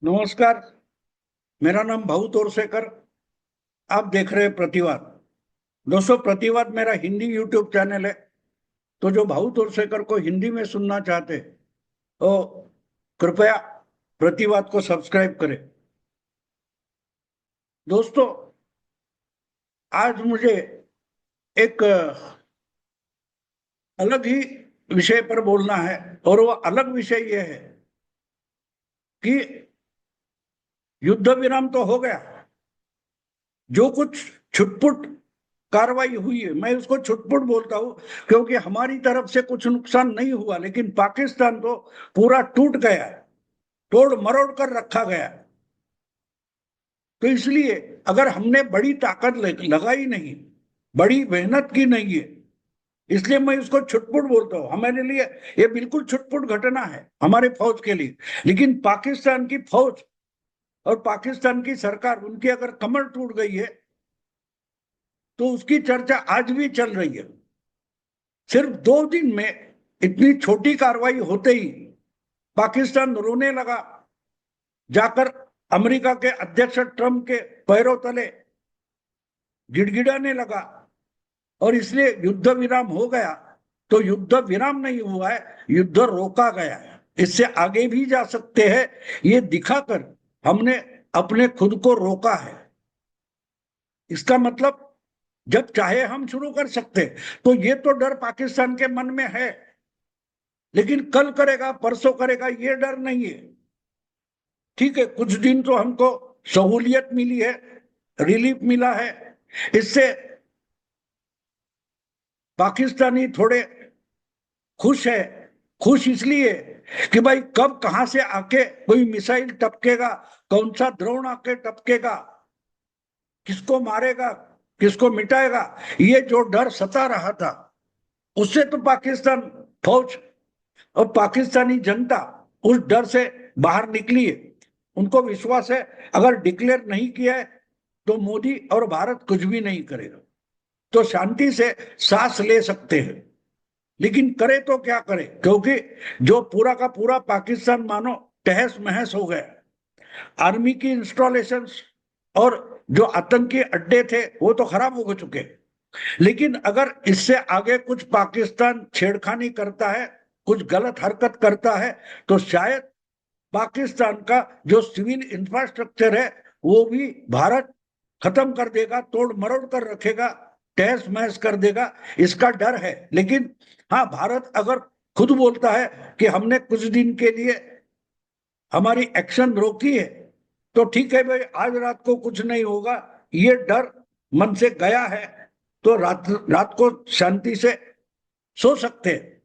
नमस्कार। मेरा नाम भाऊ तोरसेकर। आप देख रहे हैं प्रतिवाद। दोस्तों, प्रतिवाद मेरा हिंदी यूट्यूब चैनल है। तो जो भाऊ तोरसेकर को हिंदी में सुनना चाहते तो कृपया प्रतिवाद को सब्सक्राइब करें। दोस्तों, आज मुझे एक अलग ही विषय पर बोलना है। और वो अलग विषय ये है कि युद्ध विराम तो हो गया। जो कुछ छुटपुट कार्रवाई हुई है, मैं उसको छुटपुट बोलता हूं, क्योंकि हमारी तरफ से कुछ नुकसान नहीं हुआ, लेकिन पाकिस्तान तो पूरा टूट गया है, तोड़ मरोड़ कर रखा गया है। तो इसलिए अगर हमने बड़ी ताकत लगाई नहीं, बड़ी मेहनत की नहीं है, इसलिए मैं उसको छुटपुट बोलता हूँ। हमारे लिए ये बिल्कुल छुटपुट घटना है, हमारे फौज के लिए। लेकिन पाकिस्तान की फौज और पाकिस्तान की सरकार, उनकी अगर कमर टूट गई है तो उसकी चर्चा आज भी चल रही है। सिर्फ 2 दिन में इतनी छोटी कार्रवाई होते ही पाकिस्तान रोने लगा, जाकर अमेरिका के अध्यक्ष ट्रंप के पैरों तले गिड़गिड़ाने लगा, और इसलिए युद्ध विराम हो गया। तो युद्ध विराम नहीं हुआ है, युद्ध रोका गया है। इससे आगे भी जा सकते हैं, ये दिखाकर हमने अपने खुद को रोका है। इसका मतलब जब चाहे हम शुरू कर सकते। तो ये तो डर पाकिस्तान के मन में है, लेकिन कल करेगा परसों करेगा ये डर नहीं है। ठीक है, कुछ दिन तो हमको सहूलियत मिली है, रिलीफ मिला है। इससे पाकिस्तानी थोड़े खुश है। खुश इसलिए कि भाई कब कहां से आके कोई मिसाइल टपकेगा, कौन सा ड्रोन आके टपकेगा, किसको मारेगा, किसको मिटाएगा, ये जो डर सता रहा था, उससे तो पाकिस्तान फौज और पाकिस्तानी जनता उस डर से बाहर निकली है। उनको विश्वास है अगर डिक्लेयर नहीं किया है तो मोदी और भारत कुछ भी नहीं करेगा, तो शांति से सांस ले सकते हैं। लेकिन करे तो क्या करे, क्योंकि जो पूरा का पूरा पाकिस्तान मानो तहस महस हो गया। आर्मी की इंस्टॉलेशन और जो आतंकी अड्डे थे वो तो खराब हो चुके। लेकिन अगर इससे आगे कुछ पाकिस्तान छेड़खानी करता है, कुछ गलत हरकत करता है, तो शायद पाकिस्तान का जो सिविल इंफ्रास्ट्रक्चर है वो भी भारत खत्म कर देगा, तोड़ मरोड़ कर रखेगा, तहस महस कर देगा। इसका डर है। लेकिन हाँ, भारत अगर खुद बोलता है कि हमने कुछ दिन के लिए हमारी एक्शन रोकी है, तो ठीक है भाई, आज रात को कुछ नहीं होगा, ये डर मन से गया है, तो रात रात को शांति से सो सकते हैं।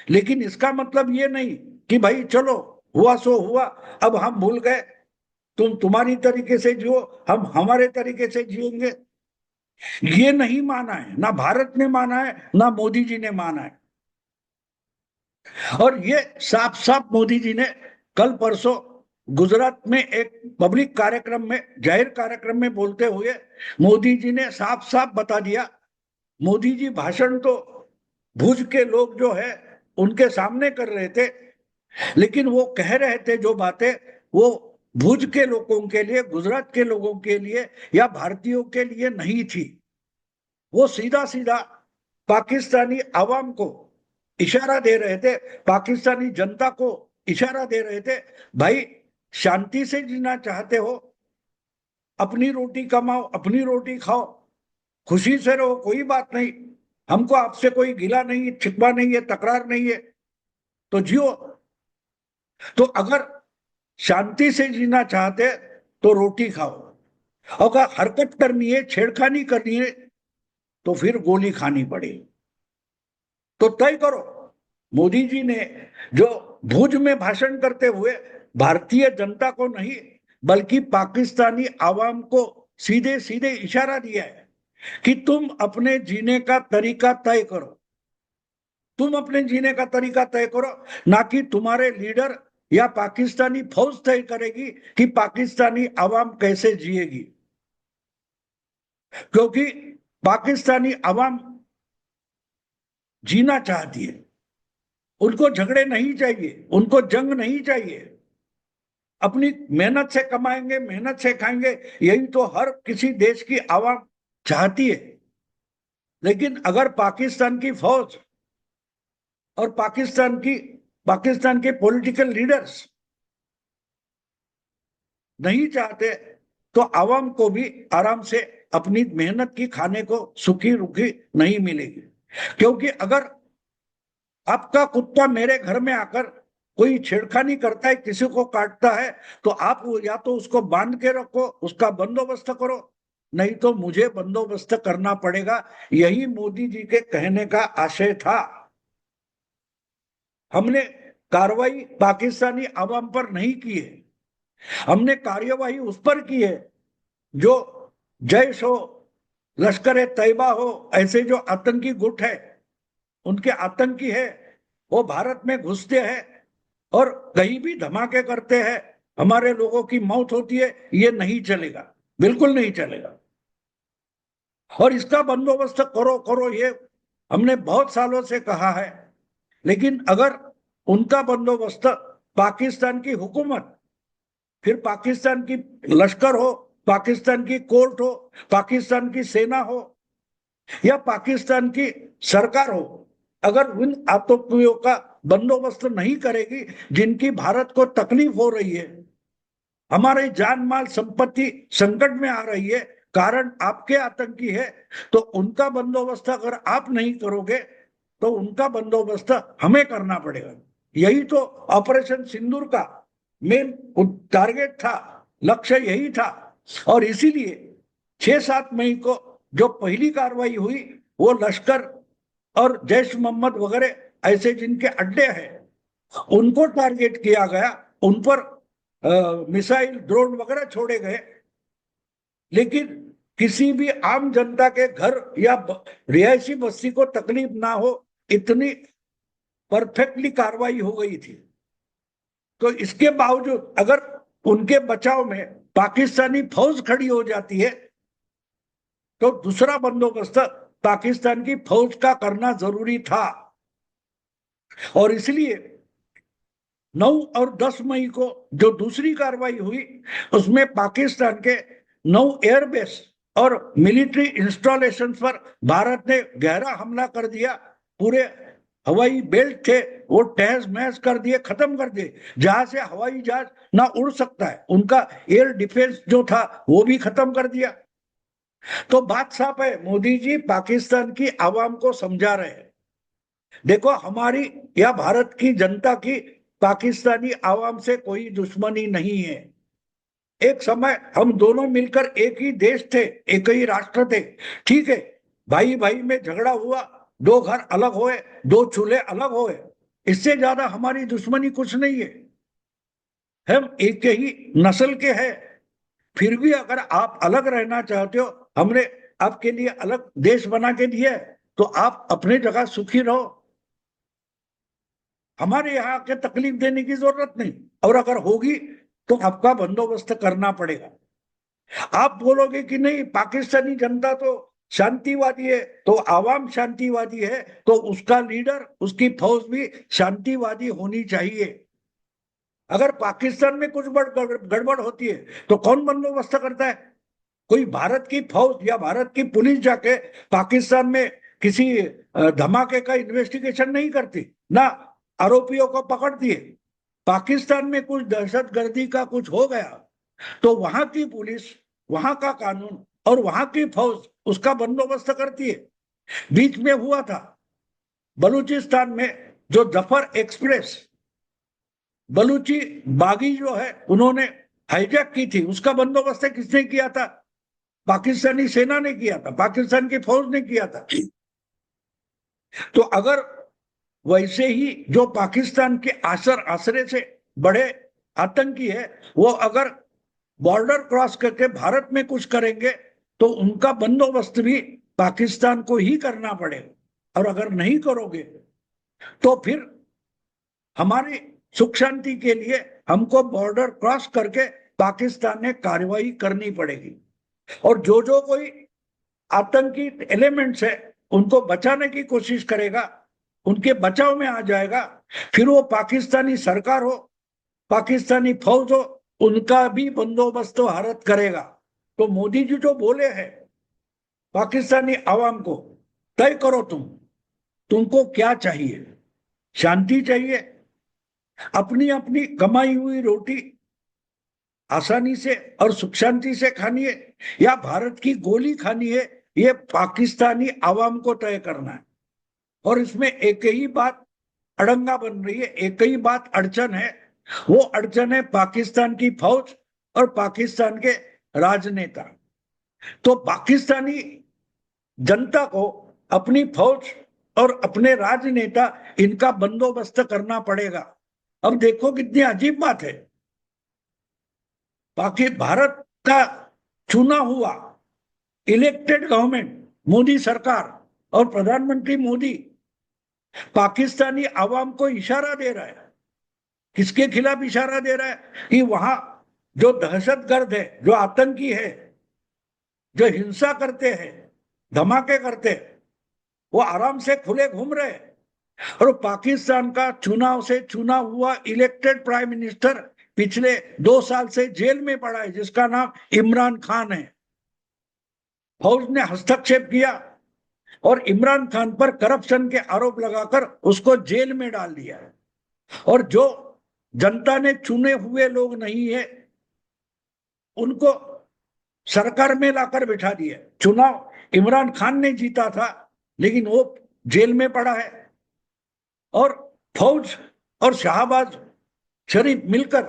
लेकिन इसका मतलब ये नहीं कि भाई चलो हुआ सो हुआ, अब हम भूल गए, तुम तुम्हारी तरीके से जियो, हम हमारे तरीके से जिएंगे। ये नहीं माना है, ना भारत ने माना है, ना मोदी जी ने माना है। और ये साफ साफ मोदी जी ने कल परसों गुजरात में एक पब्लिक कार्यक्रम में, जाहिर कार्यक्रम में बोलते हुए मोदी जी ने साफ साफ बता दिया। मोदी जी भाषण तो भुज के लोग जो है उनके सामने कर रहे थे, लेकिन वो कह रहे थे जो बातें, वो भुज के लोगों के लिए, गुजरात के लोगों के लिए या भारतीयों के लिए नहीं थी। वो सीधा सीधा पाकिस्तानी आवाम को इशारा दे रहे थे, पाकिस्तानी जनता को इशारा दे रहे थे, भाई शांति से जीना चाहते हो, अपनी रोटी कमाओ, अपनी रोटी खाओ, खुशी से रहो, कोई बात नहीं, हमको आपसे कोई गिला नहीं, छिपा नहीं है, तकरार नहीं है, तो जियो। तो अगर शांति से जीना चाहते तो रोटी खाओ, अगर हरकत करनी है, छेड़खानी करनी है, तो फिर गोली खानी पड़ेगी। तो तय करो। मोदी जी ने जो भुज में भाषण करते हुए भारतीय जनता को नहीं, बल्कि पाकिस्तानी आवाम को सीधे सीधे इशारा दिया है कि तुम अपने जीने का तरीका तय करो, तुम अपने जीने का तरीका तय करो, ना कि तुम्हारे लीडर या पाकिस्तानी फौज तय करेगी कि पाकिस्तानी आवाम कैसे जिएगी। क्योंकि पाकिस्तानी आवाम जीना चाहती है, उनको झगड़े नहीं चाहिए, उनको जंग नहीं चाहिए। अपनी मेहनत से कमाएंगे, मेहनत से खाएंगे, यही तो हर किसी देश की आवाम चाहती है। लेकिन अगर पाकिस्तान की फौज और पाकिस्तान के पॉलिटिकल लीडर्स नहीं चाहते, तो आवाम को भी आराम से अपनी मेहनत की खाने को सुखी रुखी नहीं मिलेगी। क्योंकि अगर आपका कुत्ता मेरे घर में आकर कोई छेड़खानी करता है, किसी को काटता है, तो आप या तो उसको बांध के रखो, उसका बंदोबस्त करो, नहीं तो मुझे बंदोबस्त करना पड़ेगा। यही मोदी जी के कहने का आशय था। हमने कार्रवाई पाकिस्तानी आवाम पर नहीं की है, हमने कार्यवाही उस पर की है जो जैश हो, लश्कर ए तैयबा हो, ऐसे जो आतंकी गुट है, उनके आतंकी है, वो भारत में घुसते हैं और कहीं भी धमाके करते हैं, हमारे लोगों की मौत होती है। ये नहीं चलेगा, बिल्कुल नहीं चलेगा। और इसका बंदोबस्त करो करो, ये हमने बहुत सालों से कहा है। लेकिन अगर उनका बंदोबस्त पाकिस्तान की हुकूमत, फिर पाकिस्तान की लश्कर हो, पाकिस्तान की कोर्ट हो, पाकिस्तान की सेना हो, या पाकिस्तान की सरकार हो, अगर उन आतंकियों का बंदोबस्त नहीं करेगी जिनकी भारत को तकलीफ हो रही है, हमारे जान माल संपत्ति संकट में आ रही है, कारण आपके आतंकी है, तो उनका बंदोबस्त अगर आप नहीं करोगे तो उनका बंदोबस्त हमें करना पड़ेगा। यही तो ऑपरेशन सिंदूर का मेन टारगेट था, लक्ष्य यही था। और इसीलिए 6-7 मई को जो पहली कार्रवाई हुई, वो लश्कर और जैश मोहम्मद वगैरह ऐसे जिनके अड्डे हैं उनको टारगेट किया गया, उन पर मिसाइल ड्रोन वगैरह छोड़े गए। लेकिन किसी भी आम जनता के घर या रिहायशी बस्ती को तकलीफ ना हो, इतनी परफेक्टली कार्रवाई हो गई थी। तो इसके बावजूद अगर उनके बचाव में पाकिस्तानी फौज खड़ी हो जाती है, तो दूसरा बंदोबस्त पाकिस्तान की फौज का करना जरूरी था। और इसलिए 9 और 10 मई को जो दूसरी कार्रवाई हुई, उसमें पाकिस्तान के 9 एयरबेस और मिलिट्री इंस्टॉलेशन पर भारत ने गहरा हमला कर दिया। पूरे हवाई बेल्ट थे वो तहस महस कर दिए, खत्म कर दिए, जहां से हवाई जहाज ना उड़ सकता है, उनका एयर डिफेंस जो था वो भी खत्म कर दिया। तो बात साफ है, मोदी जी पाकिस्तान की आवाम को समझा रहे हैं, देखो हमारी या भारत की जनता की पाकिस्तानी आवाम से कोई दुश्मनी नहीं है। एक समय हम दोनों मिलकर एक ही देश थे, एक ही राष्ट्र थे, ठीक है, भाई भाई में झगड़ा हुआ, 2 घर अलग हुए, 2 चूल्हे अलग हुए, इससे ज्यादा हमारी दुश्मनी कुछ नहीं है। हम एक ही नस्ल के हैं। फिर भी अगर आप अलग रहना चाहते हो, हमने आपके लिए अलग देश बना के दिया है, तो आप अपनी जगह सुखी रहो, हमारे यहाँ के तकलीफ देने की जरूरत नहीं। और अगर होगी तो आपका बंदोबस्त करना पड़ेगा। आप बोलोगे कि नहीं पाकिस्तानी जनता तो शांतिवादी है, तो आवाम शांतिवादी है, तो उसका लीडर, उसकी फौज भी शांतिवादी होनी चाहिए। अगर पाकिस्तान में कुछ गड़बड़ होती है तो कौन बंदोबस्त करता है? कोई भारत की फौज या भारत की पुलिस जाके पाकिस्तान में किसी धमाके का इन्वेस्टिगेशन नहीं करती ना, आरोपियों को पकड़ती है। पाकिस्तान में कुछ दहशतगर्दी का कुछ हो गया तो वहां की पुलिस, वहां का कानून और वहां की फौज उसका बंदोबस्त करती है। बीच में हुआ था बलूचिस्तान में जो जफर एक्सप्रेस, बलूची बागी जो है उन्होंने हाईजैक की थी, उसका बंदोबस्त किसने किया था? पाकिस्तानी सेना ने किया था, पाकिस्तान की फौज ने किया था। तो अगर वैसे ही जो पाकिस्तान के आसरे से बड़े आतंकी है, वो अगर बॉर्डर क्रॉस करके भारत में कुछ करेंगे तो उनका बंदोबस्त भी पाकिस्तान को ही करना पड़ेगा। और अगर नहीं करोगे तो फिर हमारी सुख शांति के लिए हमको बॉर्डर क्रॉस करके पाकिस्तान में कार्रवाई करनी पड़ेगी। और जो जो कोई आतंकी एलिमेंट्स है उनको बचाने की कोशिश करेगा, उनके बचाव में आ जाएगा, फिर वो पाकिस्तानी सरकार हो, पाकिस्तानी फौज हो उनका भी बंदोबस्त भारत करेगा। तो मोदी जी जो बोले हैं पाकिस्तानी आवाम को, तय करो तुमको क्या चाहिए, शांति चाहिए, अपनी अपनी कमाई हुई रोटी आसानी से और सुख शांति से खानी है, या भारत की गोली खानी है, ये पाकिस्तानी आवाम को तय करना है। और इसमें एक ही बात अड़ंगा बन रही है, एक ही बात अड़चन है, वो अड़चन है पाकिस्तान की फौज और पाकिस्तान के राजनेता। तो पाकिस्तानी जनता को अपनी फौज और अपने राजनेता, इनका बंदोबस्त करना पड़ेगा। अब देखो कितनी अजीब बात है, भारत का चुना हुआ इलेक्टेड गवर्नमेंट, मोदी सरकार और प्रधानमंत्री मोदी पाकिस्तानी आवाम को इशारा दे रहा है। किसके खिलाफ इशारा दे रहा है? कि वहां जो दहशतगर्द है, जो आतंकी है, जो हिंसा करते हैं, धमाके करते हैं, वो आराम से खुले घूम रहे हैं। और पाकिस्तान का चुनाव से चुना हुआ इलेक्टेड प्राइम मिनिस्टर पिछले 2 साल से जेल में पड़ा है, जिसका नाम इमरान खान है। फौज ने हस्तक्षेप किया और इमरान खान पर करप्शन के आरोप लगाकर उसको जेल में डाल दिया है। और जो जनता ने चुने हुए लोग नहीं है, उनको सरकार में लाकर बिठा दिया। चुनाव इमरान खान ने जीता था, लेकिन वो जेल में पड़ा है। और फौज और शहबाज शरीफ मिलकर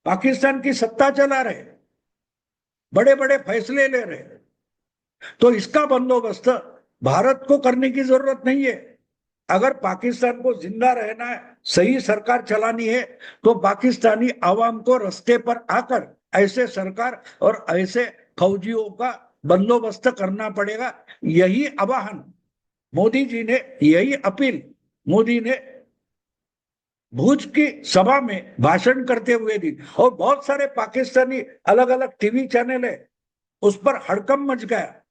पाकिस्तान की सत्ता चला रहे, बड़े बड़े फैसले ले रहे। तो इसका बंदोबस्त भारत को करने की जरूरत नहीं है। अगर पाकिस्तान को जिंदा रहना है, सही सरकार चलानी है, तो पाकिस्तानी आवाम को रास्ते पर आकर ऐसे सरकार और ऐसे फौजियों का बंदोबस्त करना पड़ेगा। यही आह्वान मोदी जी ने, यही अपील मोदी ने भुज की सभा में भाषण करते हुए दी। और बहुत सारे पाकिस्तानी अलग अलग टीवी चैनल है, उस पर हड़कंप मच गया।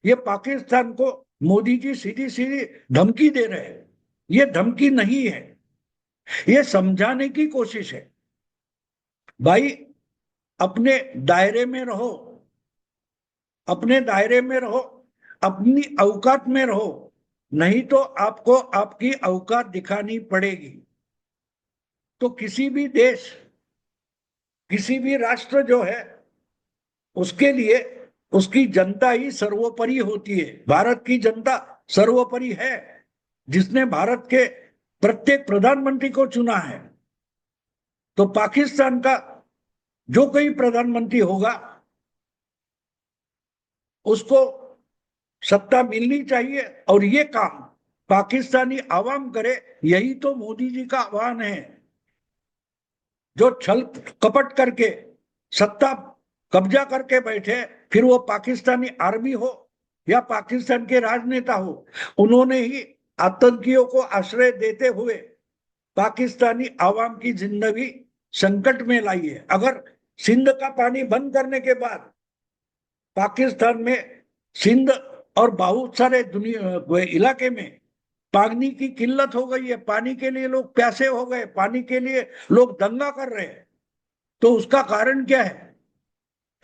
ये पाकिस्तान को मोदी जी सीधी सीधी धमकी दे रहे हैं। ये धमकी नहीं है, ये समझाने की कोशिश है। भाई, अपने दायरे में रहो, अपने दायरे में रहो, अपनी औकात में रहो, नहीं तो आपको आपकी औकात दिखानी पड़ेगी। तो किसी भी देश, किसी भी राष्ट्र जो है, उसके लिए उसकी जनता ही सर्वोपरि होती है। भारत की जनता सर्वोपरि है, जिसने भारत के प्रत्येक प्रधानमंत्री को चुना है। तो पाकिस्तान का जो कोई प्रधानमंत्री होगा, उसको सत्ता मिलनी चाहिए, और ये काम पाकिस्तानी आवाम करे। यही तो मोदी जी का आह्वान है। जो छल कपट करके सत्ता कब्जा करके बैठे, फिर वो पाकिस्तानी आर्मी हो या पाकिस्तान के राजनेता हो, उन्होंने ही आतंकियों को आश्रय देते हुए पाकिस्तानी आवाम की जिंदगी संकट में लाई है। अगर सिंध का पानी बंद करने के बाद पाकिस्तान में सिंध और बहुत सारे दुनिया इलाके में पानी की किल्लत हो गई है, पानी के लिए लोग प्यासे हो गए, पानी के लिए लोग दंगा कर रहे हैं, तो उसका कारण क्या है?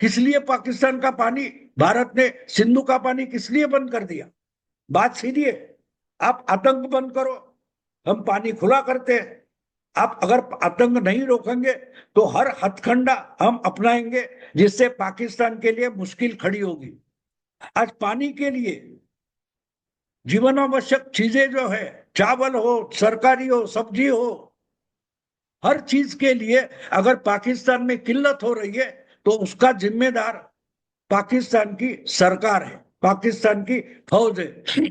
किस लिए पाकिस्तान का पानी, भारत ने सिंधु का पानी किस लिए बंद कर दिया? बात सीधी है, आप आतंक बंद करो, हम पानी खुला करते हैं। आप अगर आतंक नहीं रोकेंगे तो हर हथकंडा हम अपनाएंगे, जिससे पाकिस्तान के लिए मुश्किल खड़ी होगी। आज पानी के लिए जीवन आवश्यक चीजें जो है, चावल हो, सरकारी हो, सब्जी हो, हर चीज के लिए अगर पाकिस्तान में किल्लत हो रही है, तो उसका जिम्मेदार पाकिस्तान की सरकार है, पाकिस्तान की फौज है,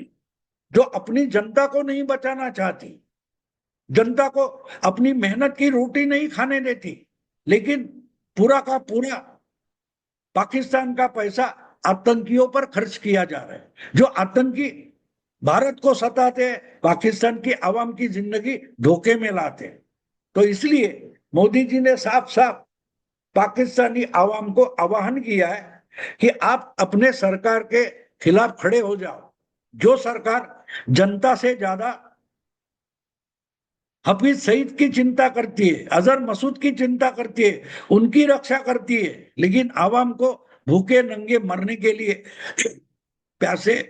जो अपनी जनता को नहीं बचाना चाहती, जनता को अपनी मेहनत की रोटी नहीं खाने देती, लेकिन पूरा का पूरा पाकिस्तान का पैसा आतंकियों पर खर्च किया जा रहा है। जो आतंकी भारत को सताते हैं, पाकिस्तान की आवाम की जिंदगी धोखे में लाते हैं। तो इसलिए मोदी जी ने साफ साफ पाकिस्तानी आवाम को आह्वान किया है कि आप अपने सरकार के खिलाफ खड़े हो जाओ। जो सरकार जनता से ज्यादा हफीज सईद की चिंता करती है, अजहर मसूद की चिंता करती है, उनकी रक्षा करती है, लेकिन आवाम को भूखे नंगे मरने के लिए, प्यासे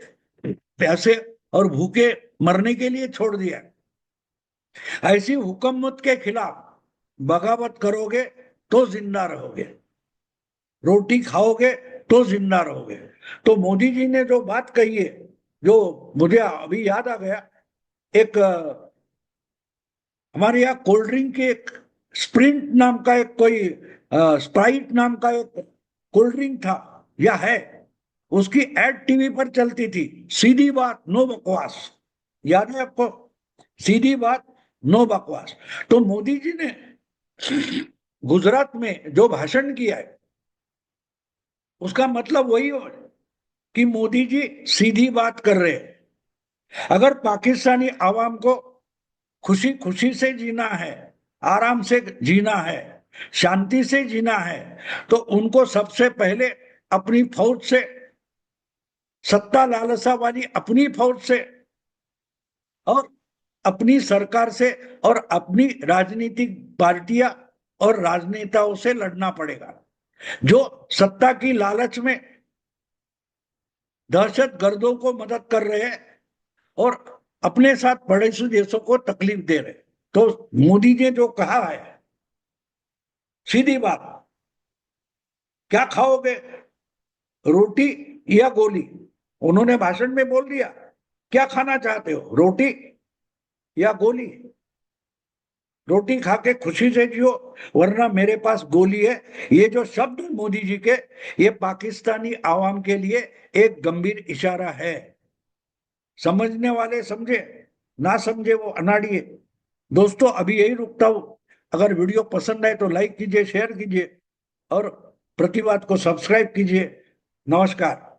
प्यासे और भूखे मरने के लिए छोड़ दिया। ऐसी हुकूमत के खिलाफ बगावत करोगे तो जिंदा रहोगे, रोटी खाओगे तो जिंदा रहोगे। तो मोदी जी ने जो बात कही है, जो मुझे अभी याद आ गया, एक हमारे यहाँ कोल्ड ड्रिंक के एक स्प्रिंट नाम का एक कोई स्प्राइट नाम का एक कोल्ड ड्रिंक था या है, उसकी एड टीवी पर चलती थी, सीधी बात नो बकवास। याद है आपको? सीधी बात नो बकवास। तो मोदी जी ने गुजरात में जो भाषण किया है, उसका मतलब वही हो कि मोदी जी सीधी बात कर रहे हैं। अगर पाकिस्तानी आवाम को खुशी खुशी से जीना है, आराम से जीना है, शांति से जीना है, तो उनको सबसे पहले अपनी फौज से, सत्ता लालसा वाली अपनी फौज से और अपनी सरकार से और अपनी राजनीतिक पार्टियां और राजनेताओं से लड़ना पड़ेगा, जो सत्ता की लालच में दहशत गर्दों को मदद कर रहे हैं और अपने साथ पड़ोसी देशों को तकलीफ दे रहे। तो मोदी ने जो कहा है, सीधी बात, क्या खाओगे, रोटी या गोली? उन्होंने भाषण में बोल दिया, क्या खाना चाहते हो, रोटी या गोली? रोटी खा के खुशी से जियो, वरना मेरे पास गोली है। ये जो शब्द मोदी जी के, ये पाकिस्तानी आवाम के लिए एक गंभीर इशारा है। समझने वाले समझे, ना समझे वो अनाड़ी है। दोस्तों अभी यही रुकता हूं। अगर वीडियो पसंद आए तो लाइक कीजिए, शेयर कीजिए और प्रतिवाद को सब्सक्राइब कीजिए। नमस्कार।